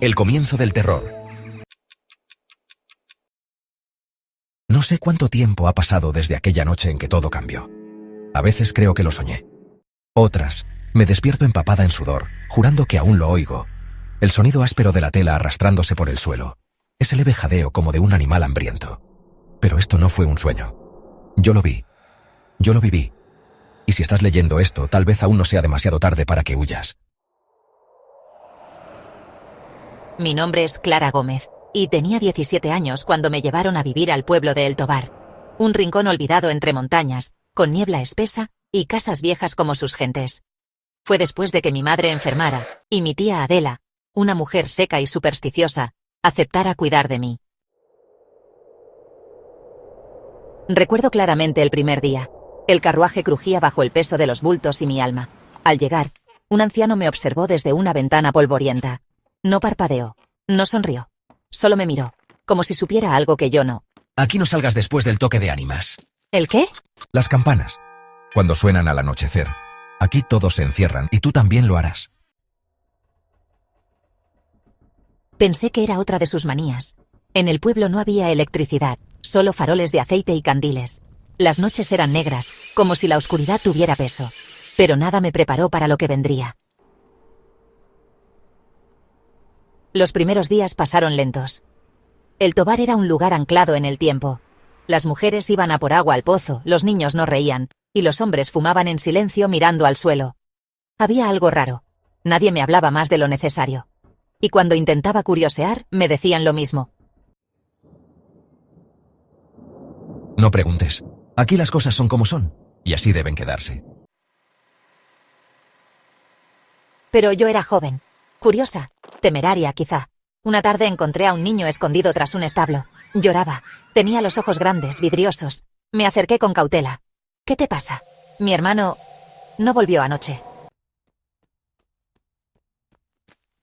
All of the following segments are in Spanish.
El comienzo del terror. No sé cuánto tiempo ha pasado desde aquella noche en que todo cambió. A veces creo que lo soñé. Otras, me despierto empapada en sudor, jurando que aún lo oigo. El sonido áspero de la tela arrastrándose por el suelo. Ese leve jadeo como de un animal hambriento. Pero esto no fue un sueño. Yo lo vi. Yo lo viví. Y si estás leyendo esto, tal vez aún no sea demasiado tarde para que huyas. Mi nombre es Clara Gómez, y tenía 17 años cuando me llevaron a vivir al pueblo de El Tobar. Un rincón olvidado entre montañas, con niebla espesa y casas viejas como sus gentes. Fue después de que mi madre enfermara, y mi tía Adela, una mujer seca y supersticiosa, aceptara cuidar de mí. Recuerdo claramente el primer día. El carruaje crujía bajo el peso de los bultos y mi alma. Al llegar, un anciano me observó desde una ventana polvorienta. No parpadeó, no sonrió. Solo me miró, como si supiera algo que yo no. Aquí no salgas después del toque de ánimas. ¿El qué? Las campanas. Cuando suenan al anochecer. Aquí todos se encierran y tú también lo harás. Pensé que era otra de sus manías. En el pueblo no había electricidad, solo faroles de aceite y candiles. Las noches eran negras, como si la oscuridad tuviera peso. Pero nada me preparó para lo que vendría. Los primeros días pasaron lentos. El Tobar era un lugar anclado en el tiempo. Las mujeres iban a por agua al pozo, los niños no reían, y los hombres fumaban en silencio mirando al suelo. Había algo raro. Nadie me hablaba más de lo necesario. Y cuando intentaba curiosear, me decían lo mismo. No preguntes. Aquí las cosas son como son, y así deben quedarse. Pero yo era joven, curiosa, temeraria quizá. Una tarde encontré a un niño escondido tras un establo. Lloraba. Tenía los ojos grandes, vidriosos. Me acerqué con cautela. ¿Qué te pasa? Mi hermano no volvió anoche.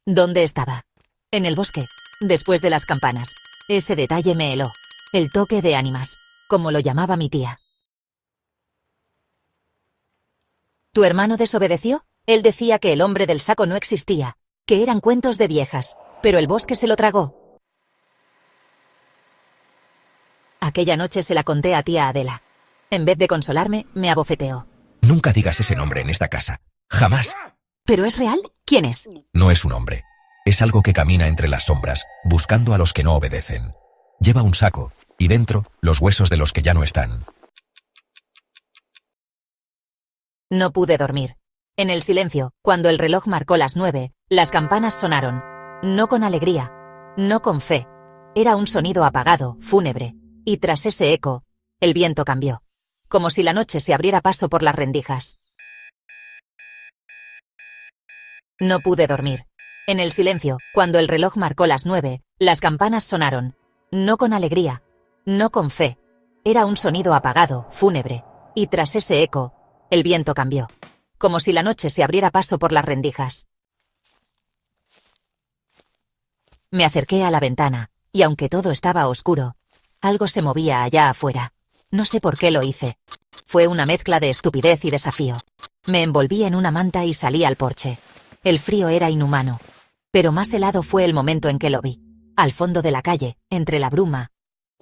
¿Dónde estaba? En el bosque, después de las campanas. Ese detalle me heló. El toque de ánimas, como lo llamaba mi tía. ¿Tu hermano desobedeció? Él decía que el hombre del saco no existía, que eran cuentos de viejas, pero el bosque se lo tragó. Aquella noche se la conté a tía Adela. En vez de consolarme, me abofeteó. Nunca digas ese nombre en esta casa. Jamás. ¿Pero es real? ¿Quién es? No es un hombre. Es algo que camina entre las sombras, buscando a los que no obedecen. Lleva un saco, y dentro, los huesos de los que ya no están. No pude dormir. En el silencio, cuando el reloj marcó las 9, las campanas sonaron. No con alegría, no con fe. Era un sonido apagado, fúnebre. Y tras ese eco, el viento cambió. Como si la noche se abriera paso por las rendijas. No pude dormir. En el silencio, cuando el reloj marcó las 9, las campanas sonaron. No con alegría, no con fe. Era un sonido apagado, fúnebre. Y tras ese eco, el viento cambió. Como si la noche se abriera paso por las rendijas. Me acerqué a la ventana, y aunque todo estaba oscuro, algo se movía allá afuera. No sé por qué lo hice. Fue una mezcla de estupidez y desafío. Me envolví en una manta y salí al porche. El frío era inhumano. Pero más helado fue el momento en que lo vi. Al fondo de la calle, entre la bruma,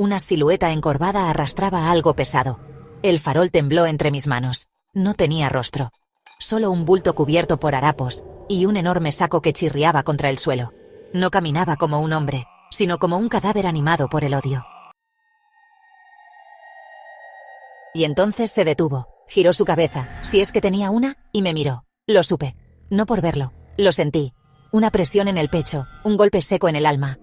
una silueta encorvada arrastraba algo pesado. El farol tembló entre mis manos. No tenía rostro. Solo un bulto cubierto por harapos, y un enorme saco que chirriaba contra el suelo. No caminaba como un hombre, sino como un cadáver animado por el odio. Y entonces se detuvo, giró su cabeza, si es que tenía una, y me miró. Lo supe. No por verlo, lo sentí. Una presión en el pecho, un golpe seco en el alma.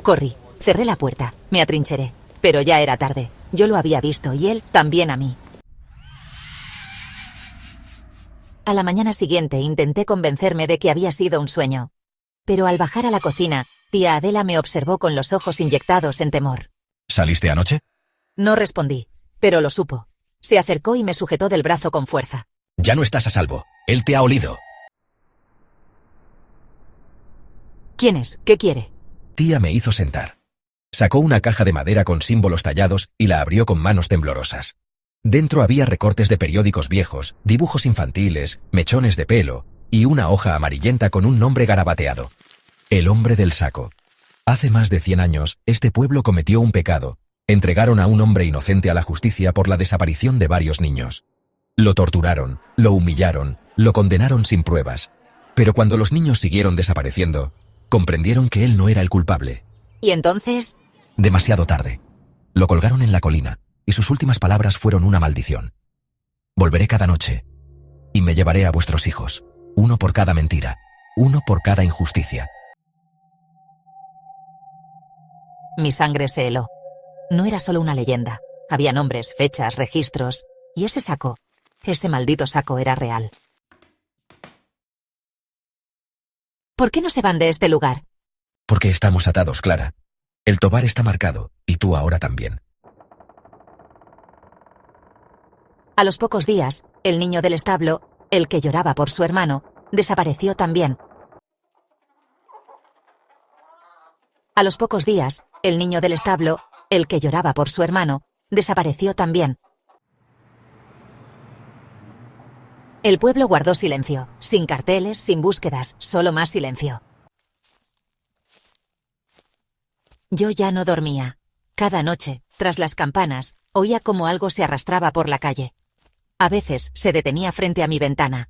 Corrí, cerré la puerta, me atrincheré. Pero ya era tarde. Yo lo había visto y él también a mí. A la mañana siguiente intenté convencerme de que había sido un sueño. Pero al bajar a la cocina, tía Adela me observó con los ojos inyectados en temor. ¿Saliste anoche? No respondí, pero lo supo. Se acercó y me sujetó del brazo con fuerza. Ya no estás a salvo. Él te ha olido. ¿Quién es? ¿Qué quiere? Tía me hizo sentar. Sacó una caja de madera con símbolos tallados y la abrió con manos temblorosas. Dentro había recortes de periódicos viejos, dibujos infantiles, mechones de pelo y una hoja amarillenta con un nombre garabateado. El hombre del saco. Hace más de 100 años, este pueblo cometió un pecado. Entregaron a un hombre inocente a la justicia por la desaparición de varios niños. Lo torturaron, lo humillaron, lo condenaron sin pruebas. Pero cuando los niños siguieron desapareciendo, comprendieron que él no era el culpable. ¿Y entonces? Demasiado tarde. Lo colgaron en la colina, y sus últimas palabras fueron una maldición. Volveré cada noche, y me llevaré a vuestros hijos, uno por cada mentira, uno por cada injusticia. Mi sangre se heló. No era solo una leyenda. Había nombres, fechas, registros. Y ese saco, ese maldito saco era real. ¿Por qué no se van de este lugar? Porque estamos atados, Clara. El tobar está marcado, y tú ahora también. A los pocos días, el niño del establo, el que lloraba por su hermano, desapareció también. A los pocos días, el niño del establo, el que lloraba por su hermano, desapareció también. El pueblo guardó silencio, sin carteles, sin búsquedas, solo más silencio. Yo ya no dormía. Cada noche, tras las campanas, oía como algo se arrastraba por la calle. A veces se detenía frente a mi ventana.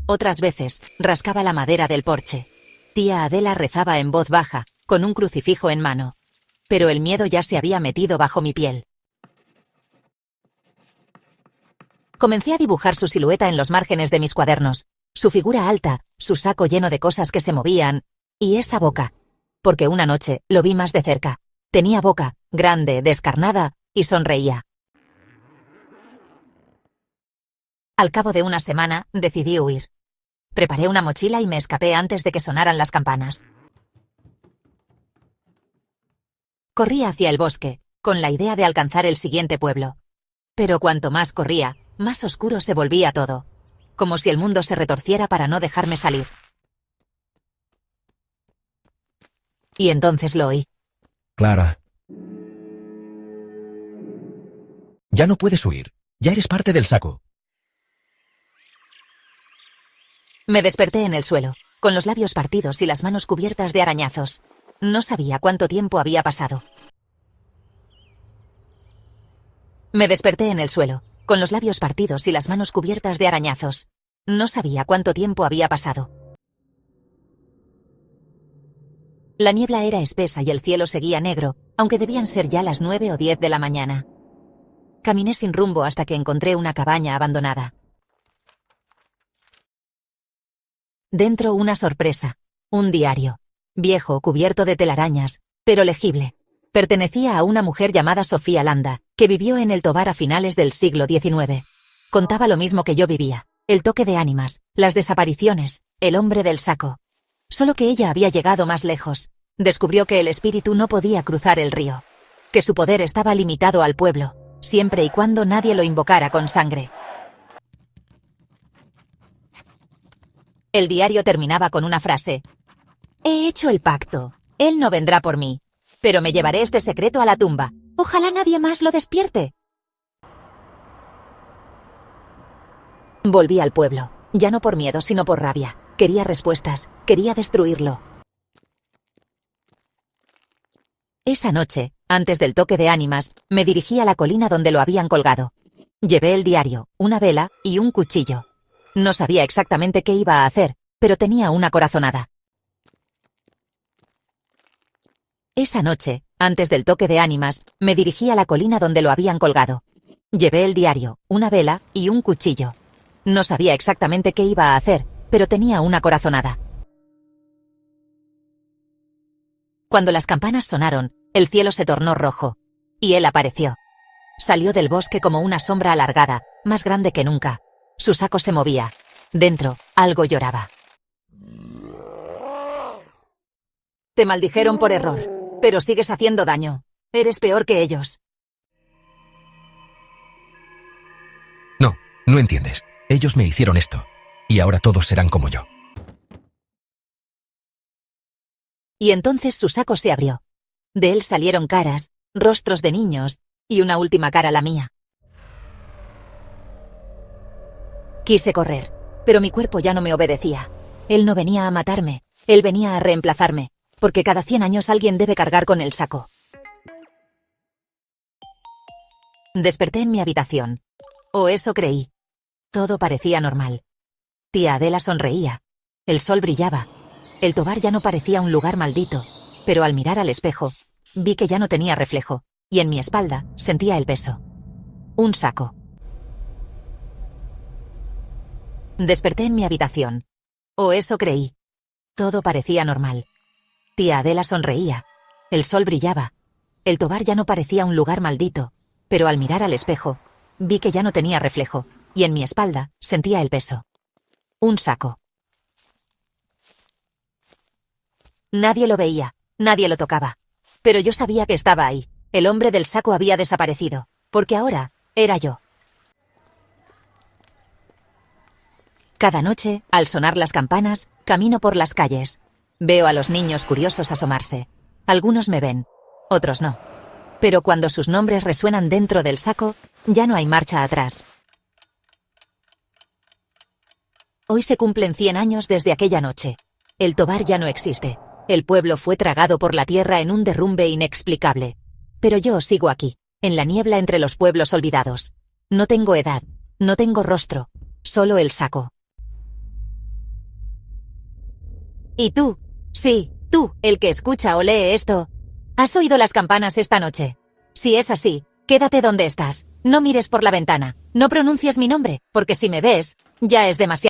Otras veces rascaba la madera del porche. Tía Adela rezaba en voz baja, con un crucifijo en mano. Pero el miedo ya se había metido bajo mi piel. Comencé a dibujar su silueta en los márgenes de mis cuadernos, su figura alta, su saco lleno de cosas que se movían, y esa boca. Porque una noche lo vi más de cerca. Tenía boca, grande, descarnada, y sonreía. Al cabo de una semana, decidí huir. Preparé una mochila y me escapé antes de que sonaran las campanas. Corrí hacia el bosque, con la idea de alcanzar el siguiente pueblo. Pero cuanto más corría, más oscuro se volvía todo, como si el mundo se retorciera para no dejarme salir. Y entonces lo oí. Clara. Ya no puedes huir. Ya eres parte del saco. Me desperté en el suelo, con los labios partidos y las manos cubiertas de arañazos. No sabía cuánto tiempo había pasado. Me desperté en el suelo, con los labios partidos y las manos cubiertas de arañazos. No sabía cuánto tiempo había pasado. La niebla era espesa y el cielo seguía negro, aunque debían ser ya las 9 o 10 de la mañana. Caminé sin rumbo hasta que encontré una cabaña abandonada. Dentro una sorpresa, un diario, viejo, cubierto de telarañas, pero legible. Pertenecía a una mujer llamada Sofía Landa, que vivió en el Tobar a finales del siglo XIX. Contaba lo mismo que yo vivía, el toque de ánimas, las desapariciones, el hombre del saco. Solo que ella había llegado más lejos. Descubrió que el espíritu no podía cruzar el río, que su poder estaba limitado al pueblo, siempre y cuando nadie lo invocara con sangre. El diario terminaba con una frase. He hecho el pacto. Él no vendrá por mí. Pero me llevaré este secreto a la tumba. Ojalá nadie más lo despierte. Volví al pueblo, ya no por miedo, sino por rabia. Quería respuestas, quería destruirlo. Esa noche, antes del toque de ánimas, me dirigí a la colina donde lo habían colgado. Llevé el diario, una vela y un cuchillo. No sabía exactamente qué iba a hacer, pero tenía una corazonada. Esa noche, antes del toque de ánimas, me dirigí a la colina donde lo habían colgado. Llevé el diario, una vela y un cuchillo. No sabía exactamente qué iba a hacer, pero tenía una corazonada. Cuando las campanas sonaron, el cielo se tornó rojo, y él apareció. Salió del bosque como una sombra alargada, más grande que nunca. Su saco se movía. Dentro, algo lloraba. Te maldijeron por error, pero sigues haciendo daño. Eres peor que ellos. No, no entiendes. Ellos me hicieron esto, y ahora todos serán como yo. Y entonces su saco se abrió. De él salieron caras, rostros de niños, y una última cara, la mía. Quise correr, pero mi cuerpo ya no me obedecía. Él no venía a matarme, él venía a reemplazarme, porque cada 100 años alguien debe cargar con el saco. Desperté en mi habitación. O eso creí. Todo parecía normal. Tía Adela sonreía. El sol brillaba. El Tobar ya no parecía un lugar maldito, pero al mirar al espejo, vi que ya no tenía reflejo, y en mi espalda sentía el peso. Un saco. Desperté en mi habitación. O eso creí. Todo parecía normal. Tía Adela sonreía. El sol brillaba. El Tobar ya no parecía un lugar maldito, pero al mirar al espejo, vi que ya no tenía reflejo, y en mi espalda sentía el peso. Un saco. Nadie lo veía, nadie lo tocaba. Pero yo sabía que estaba ahí. El hombre del saco había desaparecido, porque ahora era yo. Cada noche, al sonar las campanas, camino por las calles. Veo a los niños curiosos asomarse. Algunos me ven, otros no. Pero cuando sus nombres resuenan dentro del saco, ya no hay marcha atrás. Hoy se cumplen 100 años desde aquella noche. El Tobar ya no existe. El pueblo fue tragado por la tierra en un derrumbe inexplicable. Pero yo sigo aquí, en la niebla entre los pueblos olvidados. No tengo edad, no tengo rostro, solo el saco. ¿Y tú? Sí, tú, el que escucha o lee esto. ¿Has oído las campanas esta noche? Si es así, quédate donde estás. No mires por la ventana. No pronuncies mi nombre, porque si me ves, ya es demasiado.